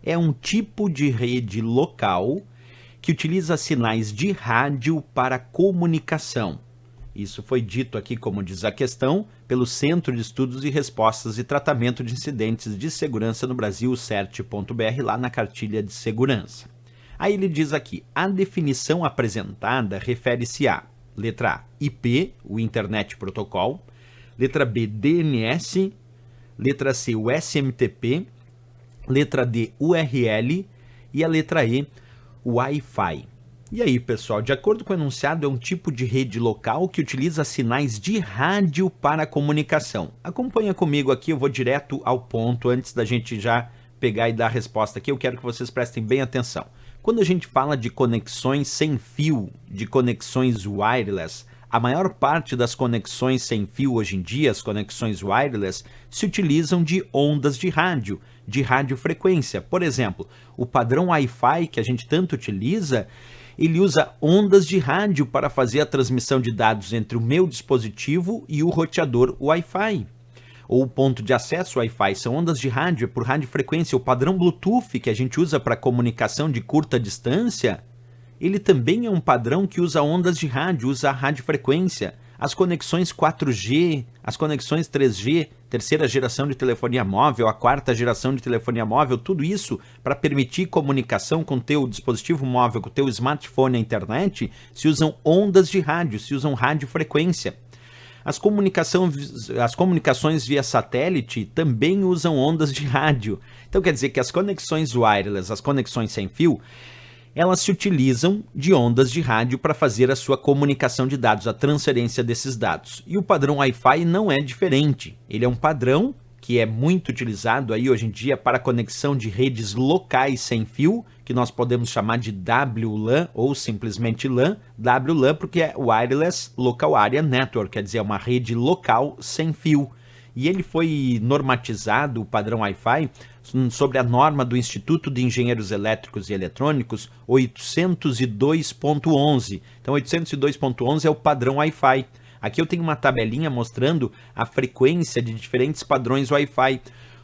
é um tipo de rede local que utiliza sinais de rádio para comunicação. Isso foi dito aqui, como diz a questão, pelo Centro de Estudos e Respostas e Tratamento de Incidentes de Segurança no Brasil, CERT.br, lá na cartilha de segurança. Aí ele diz aqui, a definição apresentada refere-se a, letra A, IP, o Internet Protocol, letra B, DNS, letra C, o SMTP, letra D, URL e a letra E, Wi-Fi. E aí, pessoal, de acordo com o enunciado, é um tipo de rede local que utiliza sinais de rádio para comunicação. Acompanha comigo aqui, eu vou direto ao ponto, antes da gente já pegar e dar a resposta aqui, eu quero que vocês prestem bem atenção. Quando a gente fala de conexões sem fio, de conexões wireless, a maior parte das conexões sem fio hoje em dia, as conexões wireless, se utilizam de ondas de radiofrequência. Por exemplo, o padrão Wi-Fi que a gente tanto utiliza, ele usa ondas de rádio para fazer a transmissão de dados entre o meu dispositivo e o roteador Wi-Fi. Ou o ponto de acesso Wi-Fi, são ondas de rádio, é por radiofrequência. O padrão Bluetooth que a gente usa para comunicação de curta distância, ele também é um padrão que usa ondas de rádio, usa a radiofrequência. As conexões 4G, as conexões 3G, terceira geração de telefonia móvel, a quarta geração de telefonia móvel, tudo isso para permitir comunicação com o teu dispositivo móvel, com o teu smartphone, a internet, se usam ondas de rádio, se usam radiofrequência. As comunicações via satélite também usam ondas de rádio. Então quer dizer que as conexões wireless, as conexões sem fio, elas se utilizam de ondas de rádio para fazer a sua comunicação de dados, a transferência desses dados. E o padrão Wi-Fi não é diferente. Ele é um padrão que é muito utilizado aí hoje em dia para conexão de redes locais sem fio, que nós podemos chamar de WLAN ou simplesmente LAN. WLAN porque é Wireless Local Area Network, quer dizer, é uma rede local sem fio. E ele foi normatizado, o padrão Wi-Fi, sobre a norma do Instituto de Engenheiros Elétricos e Eletrônicos 802.11. Então 802.11 é o padrão Wi-Fi. Aqui eu tenho uma tabelinha mostrando a frequência de diferentes padrões Wi-Fi.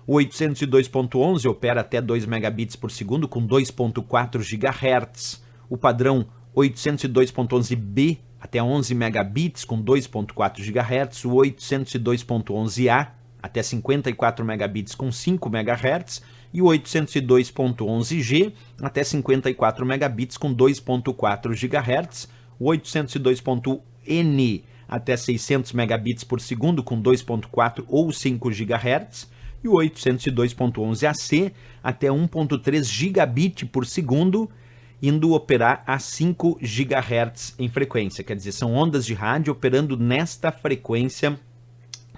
O 802.11 opera até 2 megabits por segundo com 2.4 GHz. O padrão 802.11b até 11 megabits com 2.4 GHz. O 802.11a até 54 megabits com 5 MHz e o 802.11g até 54 megabits com 2.4 GHz, o 802.n até 600 megabits por segundo com 2.4 ou 5 GHz e o 802.11ac até 1.3 gigabit por segundo, indo operar a 5 GHz em frequência. Quer dizer, são ondas de rádio operando nesta frequência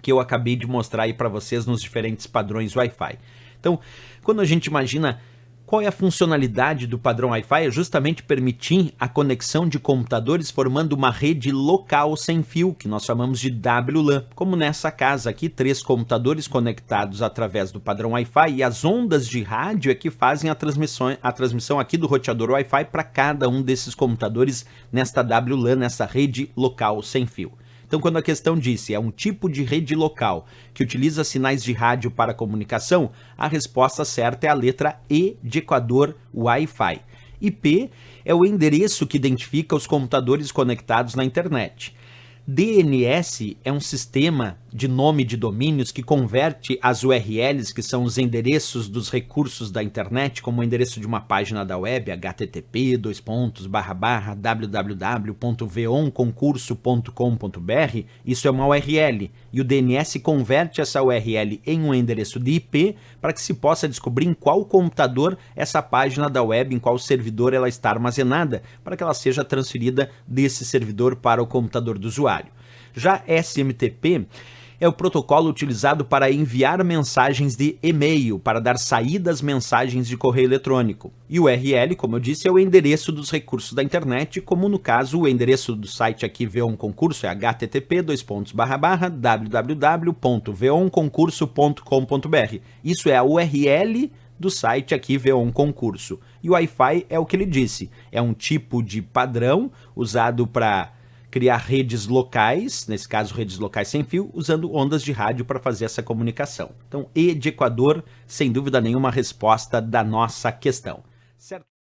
que eu acabei de mostrar aí para vocês nos diferentes padrões Wi-Fi. Então, quando a gente imagina qual é a funcionalidade do padrão Wi-Fi, é justamente permitir a conexão de computadores formando uma rede local sem fio, que nós chamamos de WLAN. Como nessa casa aqui, 3 computadores conectados através do padrão Wi-Fi e as ondas de rádio é que fazem a transmissão aqui do roteador Wi-Fi para cada um desses computadores nesta WLAN, nessa rede local sem fio. Então, quando a questão disse é um tipo de rede local que utiliza sinais de rádio para comunicação, a resposta certa é a letra E de Equador, Wi-Fi. IP é o endereço que identifica os computadores conectados na internet. DNS é um sistema de nome de domínios que converte as URLs, que são os endereços dos recursos da internet, como o endereço de uma página da web, http://www.veonconcurso.com.br, isso é uma URL, e o DNS converte essa URL em um endereço de IP para que se possa descobrir em qual computador essa página da web, em qual servidor ela está armazenada, para que ela seja transferida desse servidor para o computador do usuário. Já SMTP é o protocolo utilizado para enviar mensagens de e-mail, para dar saída às mensagens de correio eletrônico. E o URL, como eu disse, é o endereço dos recursos da internet, como no caso o endereço do site aqui Veon Concurso é http://www.veonconcurso.com.br. Isso é a URL do site aqui Veon Concurso. E o Wi-Fi é o que ele disse, é um tipo de padrão usado para criar redes locais, nesse caso redes locais sem fio, usando ondas de rádio para fazer essa comunicação. Então, E de Equador, sem dúvida nenhuma, a resposta da nossa questão. Certo?